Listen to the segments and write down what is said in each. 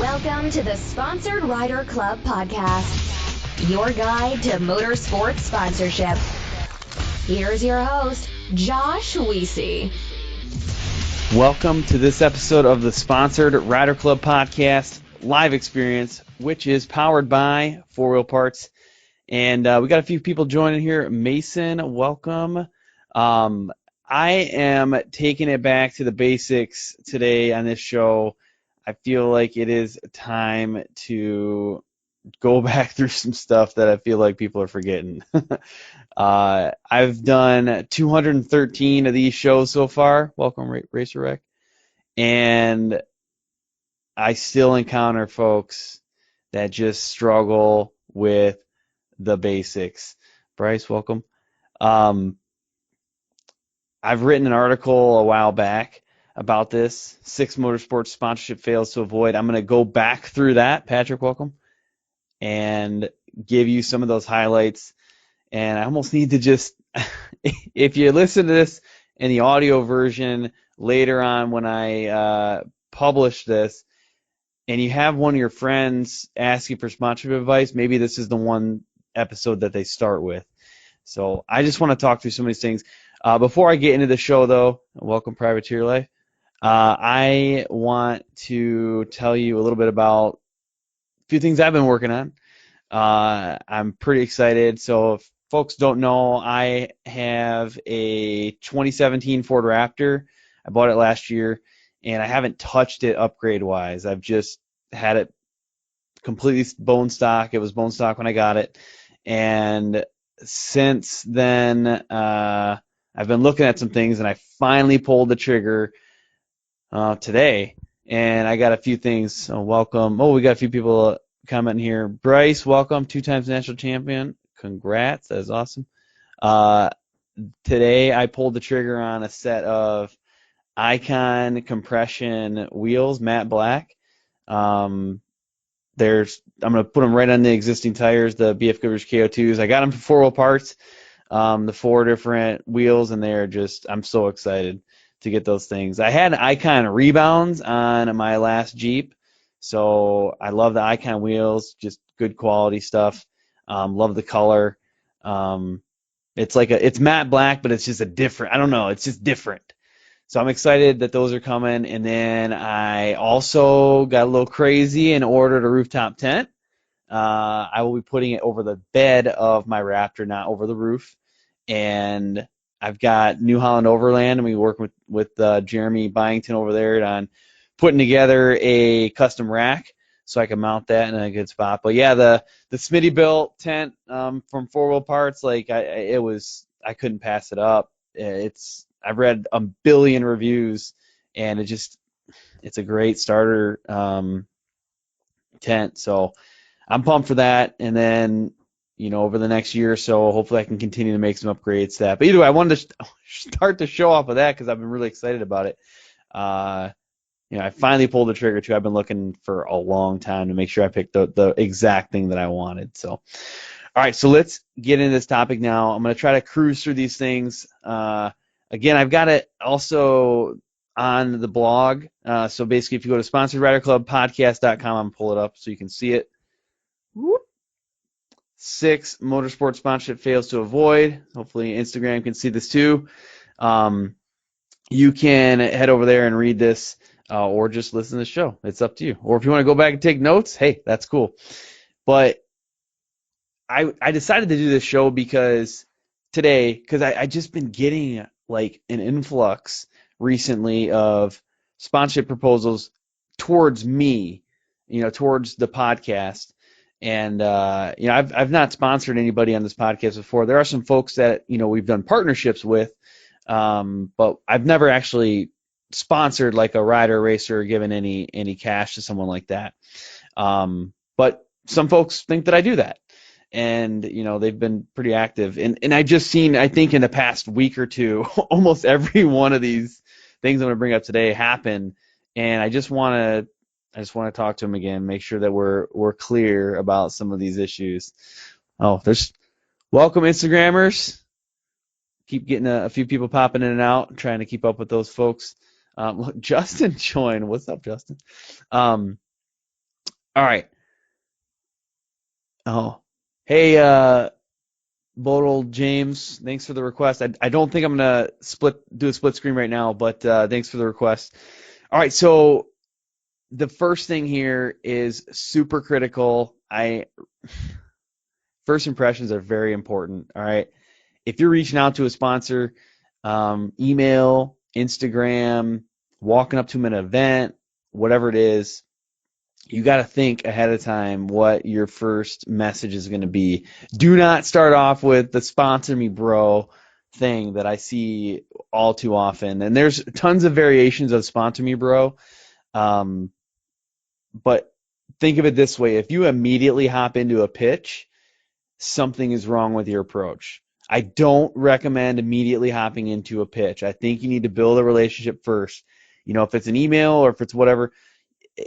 Welcome to the Sponsored Rider Club podcast, your guide to motorsports sponsorship. Here's your host, Josh Weesey. Welcome to this episode of the Sponsored Rider Club podcast live experience, which is powered by 4 Wheel Parts. And we got a few people joining here. Mason, welcome. I am taking it back to the basics today on this show. I feel like it is time to go back through some stuff that I feel like people are forgetting. I've done 213 of these shows so far. Welcome, Racer Rec. And I still encounter folks that just struggle with the basics. Bryce, welcome. I've written an article a while back about this, 6 motorsports sponsorship fails to avoid. I'm going to go back through that, Patrick, welcome, and give you some of those highlights. And I almost need to just, if you listen to this in the audio version later on when I publish this, and you have one of your friends ask you for sponsorship advice, maybe this is the one episode that they start with. So I just want to talk through some of these things. Before I get into the show, though, welcome, Privateer Life. I want to tell you a little bit about a few things I've been working on. I'm pretty excited. So if folks don't know, I have a 2017 Ford Raptor. I bought it last year, and I haven't touched it upgrade-wise. I've just had it completely bone stock. It was bone stock when I got it. And since then, I've been looking at some things, and I finally pulled the trigger today, and I got a few things. So welcome. Oh, we got a few people commenting here. Bryce, welcome, 2 times national champion. Congrats, that's awesome. Today I pulled the trigger on a set of Icon compression wheels, matte black. I'm going to put them right on the existing tires, the BF Goodrich KO2s. I got them from 4 Wheel Parts, the 4 different wheels, and I'm so excited to get those things. I had Icon rebounds on my last Jeep, so I love the Icon wheels, just good quality stuff. Love the color. It's matte black, but it's just it's just different. So I'm excited that those are coming. And then I also got a little crazy and ordered a rooftop tent. I will be putting it over the bed of my Raptor, not over the roof. And I've got New Holland Overland, and we work with Jeremy Byington over there on putting together a custom rack so I can mount that in a good spot. But yeah, the Smitty-built tent from 4 Wheel Parts, like I couldn't pass it up. I've read a billion reviews, and it's a great starter tent. So I'm pumped for that. And then, over the next year or so, hopefully I can continue to make some upgrades to that. But either way, I wanted to start the show off of that because I've been really excited about it. I finally pulled the trigger too. I've been looking for a long time to make sure I picked the exact thing that I wanted. So, all right, so let's get into this topic now. I'm going to try to cruise through these things. Again, I've got it also on the blog. So basically, if you go to sponsoredriderclubpodcast.com, I'm going to pull it up so you can see it. Whoop. 6 motorsport sponsorship fails to avoid. Hopefully Instagram can see this too. You can head over there and read this or just listen to the show. It's up to you. Or if you want to go back and take notes, hey, that's cool. But I decided to do this show because I just been getting like an influx recently of sponsorship proposals towards me, towards the podcast. And, I've not sponsored anybody on this podcast before. There are some folks that, we've done partnerships with, but I've never actually sponsored like a rider, racer, or given any cash to someone like that. But some folks think that I do that. And, they've been pretty active. And I just seen, I think in the past week or two, almost every one of these things I'm going to bring up today happen. And I just want to talk to them again, make sure that we're clear about some of these issues. Oh, welcome Instagrammers. Keep getting a few people popping in and out, trying to keep up with those folks. Justin joined. What's up, Justin? All right. Oh, hey, Bodal James, thanks for the request. I don't think I'm gonna do a split screen right now, but thanks for the request. All right, so the first thing here is super critical. First impressions are very important. All right, if you're reaching out to a sponsor, email, Instagram, walking up to them at an event, whatever it is, you got to think ahead of time what your first message is going to be. Do not start off with the sponsor me, bro thing that I see all too often. And there's tons of variations of sponsor me, bro. Um, but think of it this way. If you immediately hop into a pitch, something is wrong with your approach. I don't recommend immediately hopping into a pitch. I think you need to build a relationship first. You know, if it's an email or if it's whatever,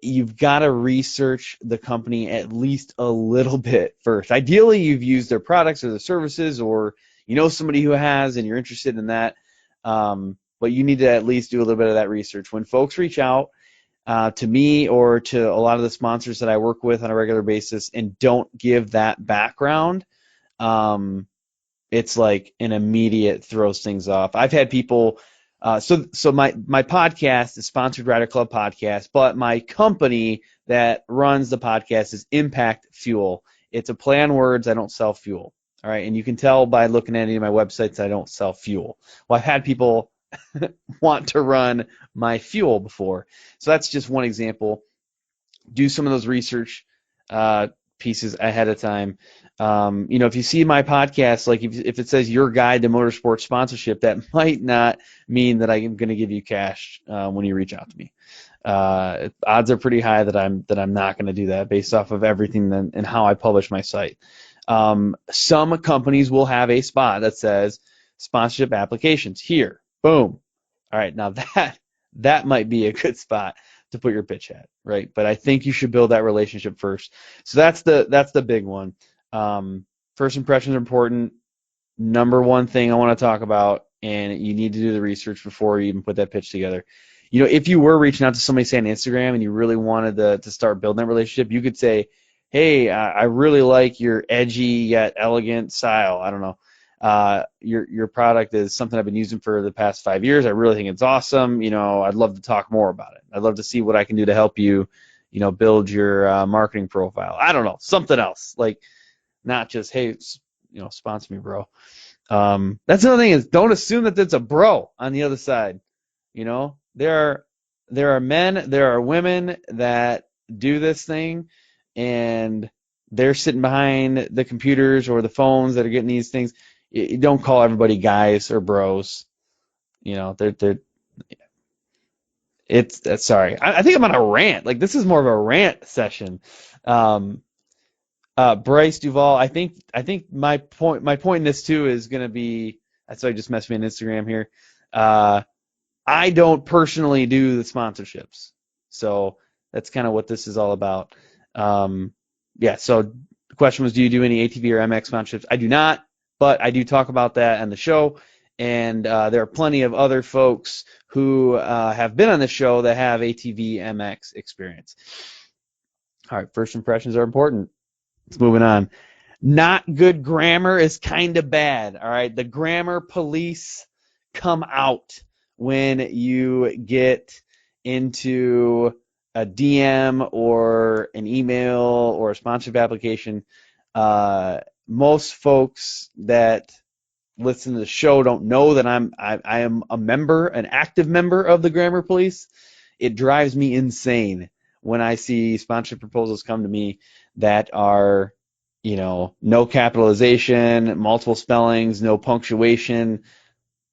you've got to research the company at least a little bit first. Ideally, you've used their products or their services, or you know somebody who has and you're interested in that. But you need to at least do a little bit of that research. When folks reach out to me or to a lot of the sponsors that I work with on a regular basis and don't give that background, it's like an immediate throws things off. I've had people. So my podcast is Sponsored Rider Club Podcast, but my company that runs the podcast is Impact Fuel. It's a play on words. I don't sell fuel. All right, and you can tell by looking at any of my websites I don't sell fuel. Well, I've had people want to run my fuel before, so that's just one example. Do some of those research pieces ahead of time. You know, if you see my podcast, like if it says your guide to motorsports sponsorship, that might not mean that I'm going to give you cash when you reach out to me. Odds are pretty high that I'm not going to do that based off of everything and how I publish my site. Some companies will have a spot that says sponsorship applications here. Boom. All right, now that might be a good spot to put your pitch at, right? But I think you should build that relationship first. So that's the big one. First impressions are important. Number one thing I want to talk about, and you need to do the research before you even put that pitch together. You know, if you were reaching out to somebody, say on Instagram, and you really wanted to start building that relationship, you could say, hey, I really like your edgy yet elegant style. I don't know. Your product is something I've been using for the past 5 years. I really think it's awesome. You know, I'd love to talk more about it. I'd love to see what I can do to help you, you know, build your marketing profile. I don't know, something else, like not just, hey, you know, sponsor me, bro. That's another thing is don't assume that it's a bro on the other side. You know, there are men, there are women that do this thing, and they're sitting behind the computers or the phones that are getting these things. You don't call everybody guys or bros. You know, sorry. I think I'm on a rant. Like this is more of a rant session. Bryce Duvall, I think my point in this too is going to be, that's why I just messaged me on Instagram here. I don't personally do the sponsorships, so that's kind of what this is all about. Yeah. So the question was, do you do any ATV or MX sponsorships? I do not, but I do talk about that on the show, and there are plenty of other folks who have been on the show that have ATV MX experience. All right, first impressions are important. Let's moving on. Not good grammar is kind of bad. All right, the grammar police come out when you get into a DM or an email or a sponsorship application. Most folks that listen to the show don't know that I am a member, an active member of the grammar police. It drives me insane when I see sponsorship proposals come to me that are, you know, no capitalization, multiple spellings, no punctuation.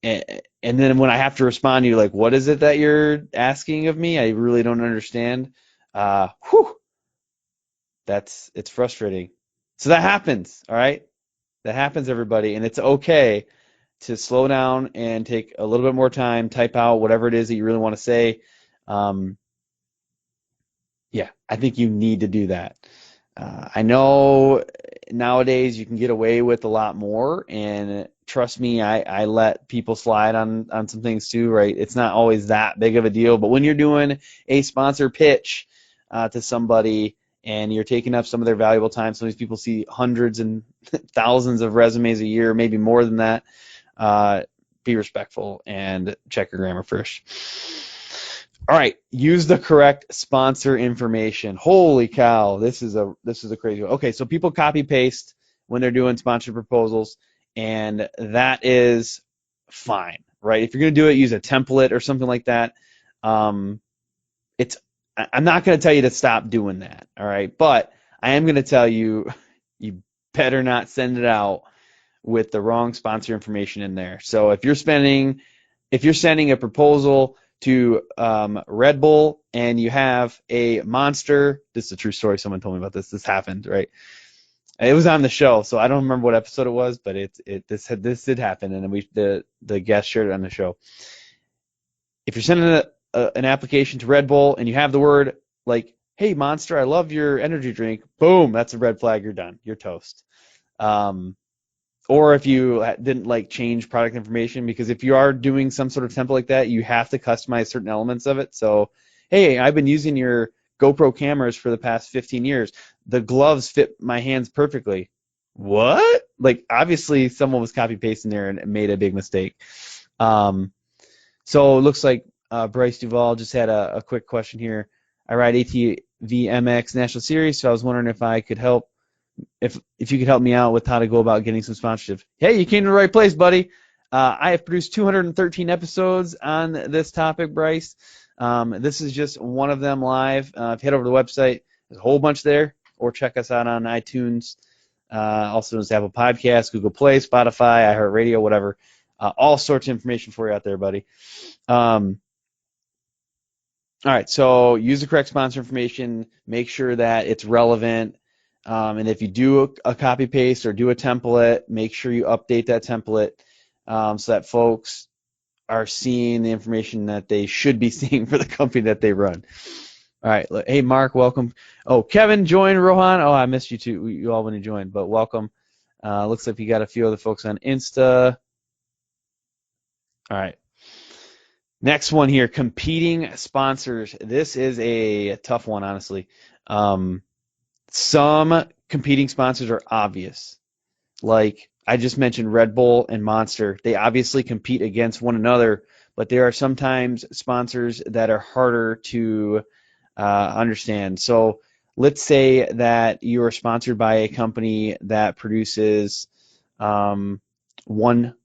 And then when I have to respond to you, like, what is it that you're asking of me? I really don't understand. It's frustrating. So that happens, all right? That happens, everybody, and it's okay to slow down and take a little bit more time, type out whatever it is that you really want to say. Yeah, I think you need to do that. I know nowadays you can get away with a lot more, and trust me, I let people slide on some things too, right? It's not always that big of a deal, but when you're doing a sponsor pitch to somebody and you're taking up some of their valuable time. Some of these people see hundreds and thousands of resumes a year, maybe more than that. Be respectful and check your grammar first. All right, use the correct sponsor information. Holy cow, this is a crazy one. Okay, so people copy paste when they're doing sponsored proposals, and that is fine, right? If you're going to do it, use a template or something like that. I'm not going to tell you to stop doing that, all right? But I am going to tell you, you better not send it out with the wrong sponsor information in there. So if you're sending a proposal to Red Bull and you have a Monster, this is a true story. Someone told me about this. This happened, right? It was on the show, so I don't remember what episode it was, but this did happen, and the guest shared it on the show. If you're sending an application to Red Bull and you have the word like, "Hey Monster, I love your energy drink," boom, that's a red flag. You're done. You're toast. Or if you didn't change product information, because if you are doing some sort of template like that, you have to customize certain elements of it. So, hey, I've been using your GoPro cameras for the past 15 years. The gloves fit my hands perfectly. What? Obviously someone was copy pasting there and made a big mistake. So it looks like Bryce Duvall just had a quick question here. I ride ATV MX National Series, so I was wondering if I could help. If you could help me out with how to go about getting some sponsorship. Hey, you came to the right place, buddy. I have produced 213 episodes on this topic, Bryce. This is just one of them live. If you head over to the website, there's a whole bunch there, or check us out on iTunes, also known as Apple Podcasts, Google Play, Spotify, iHeartRadio, whatever. All sorts of information for you out there, buddy. All right, so use the correct sponsor information. Make sure that it's relevant. And if you do a copy paste or do a template, make sure you update that template so that folks are seeing the information that they should be seeing for the company that they run. All right. Hey, Mark, welcome. Oh, Kevin joined, Rohan. Oh, I missed you too. You all when you joined, but welcome. Looks like you got a few other folks on Insta. All right. Next one here, competing sponsors. This is a tough one, honestly. Some competing sponsors are obvious. Like I just mentioned Red Bull and Monster. They obviously compete against one another, but there are sometimes sponsors that are harder to understand. So let's say that you are sponsored by a company that produces one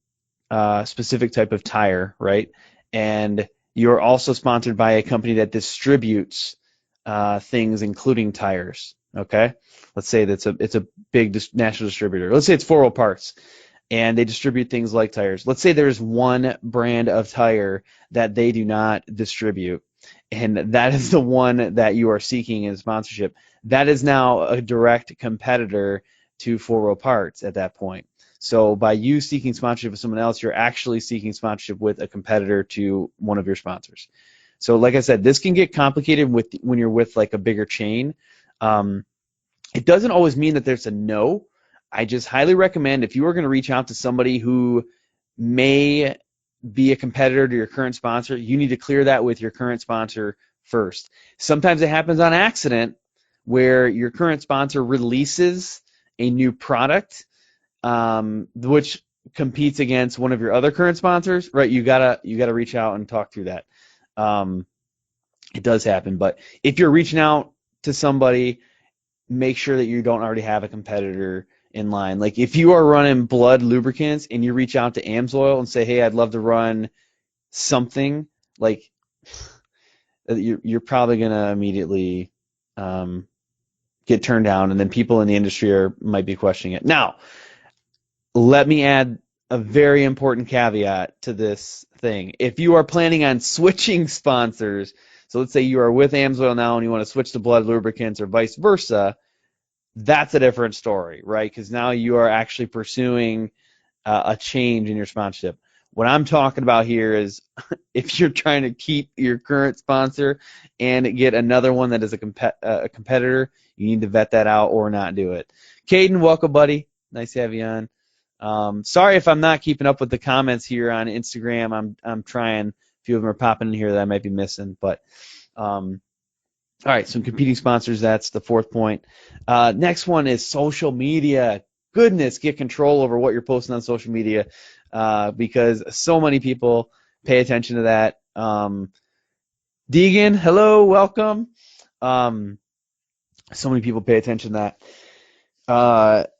specific type of tire, right? And you're also sponsored by a company that distributes things including tires. Okay, let's say it's a big national distributor. Let's say it's 4 Wheel Parts, and they distribute things like tires. Let's say there's one brand of tire that they do not distribute, and that is the one that you are seeking in sponsorship. That is now a direct competitor to 4 Wheel Parts at that point. So by you seeking sponsorship with someone else, you're actually seeking sponsorship with a competitor to one of your sponsors. So like I said, this can get complicated when you're with a bigger chain. It doesn't always mean that there's a no. I just highly recommend if you are going to reach out to somebody who may be a competitor to your current sponsor, you need to clear that with your current sponsor first. Sometimes it happens on accident where your current sponsor releases a new product which competes against one of your other current sponsors, right? You gotta reach out and talk through that. It does happen, but if you're reaching out to somebody, make sure that you don't already have a competitor in line. Like if you are running Blood lubricants and you reach out to AMSOIL and say, hey, I'd love to run something, you're probably gonna immediately get turned down, and then people in the industry might be questioning it. Now, let me add a very important caveat to this thing. If you are planning on switching sponsors, so let's say you are with AMSOIL now and you want to switch to Blood lubricants or vice versa, that's a different story, right? Because now you are actually pursuing a change in your sponsorship. What I'm talking about here is if you're trying to keep your current sponsor and get another one that is a competitor, you need to vet that out or not do it. Caden, welcome, buddy. Nice to have you on. Sorry if I'm not keeping up with the comments here on Instagram. I'm trying. A few of them are popping in here that I might be missing, but All right, some competing sponsors. That's the fourth point. Next one is social media. Goodness, get control over what you're posting on social media because so many people pay attention to that. Deegan, hello, welcome. So many people pay attention to that.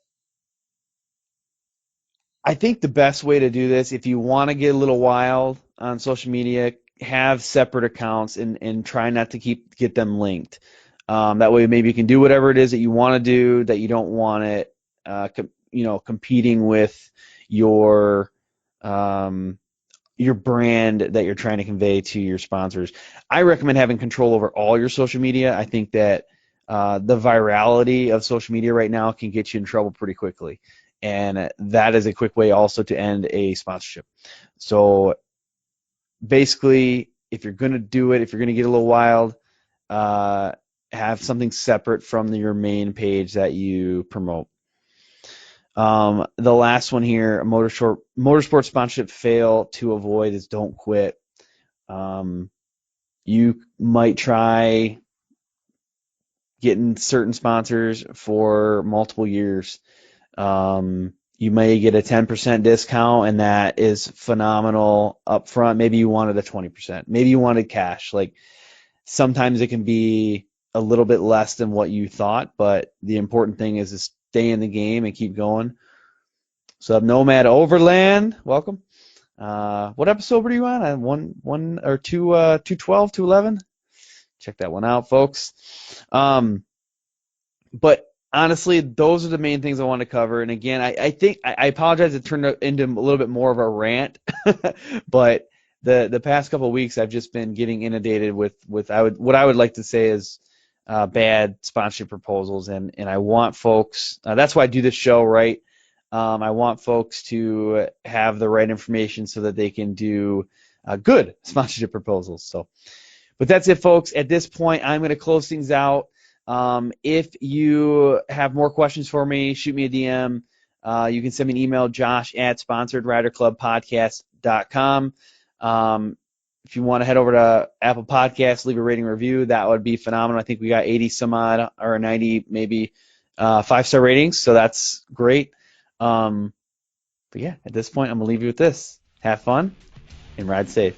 I think the best way to do this, if you want to get a little wild on social media, have separate accounts and try not to get them linked. That way, maybe you can do whatever it is that you want to do, that you don't want it, competing with your brand that you're trying to convey to your sponsors. I recommend having control over all your social media. I think that the virality of social media right now can get you in trouble pretty quickly. And that is a quick way also to end a sponsorship. So basically, if you're going to do it, if you're going to get a little wild, have something separate from your main page that you promote. The last one here, motorsport sponsorship fail to avoid is don't quit. You might try getting certain sponsors for multiple years. You may get a 10% discount, and that is phenomenal up front. Maybe you wanted a 20%. Maybe you wanted cash. Like sometimes it can be a little bit less than what you thought, but the important thing is to stay in the game and keep going. So Nomad Overland, welcome. What episode were you on? One or two, 212, 211? Check that one out, folks. But honestly, those are the main things I want to cover. And again, I think I apologize. It turned into a little bit more of a rant, but the past couple of weeks I've just been getting inundated with what I would like to say is bad sponsorship proposals, and I want folks. That's why I do this show, right? I want folks to have the right information so that they can do good sponsorship proposals. So, but that's it, folks. At this point, I'm going to close things out. If you have more questions for me, shoot me a DM. You can send me an email, josh@sponsoredriderclubpodcast.com. If you want to head over to Apple Podcasts, leave a rating review, that would be phenomenal. I think we got 80 some odd or 90 maybe 5-star ratings, so that's great. But yeah, at this point, I'm going to leave you with this. Have fun and ride safe.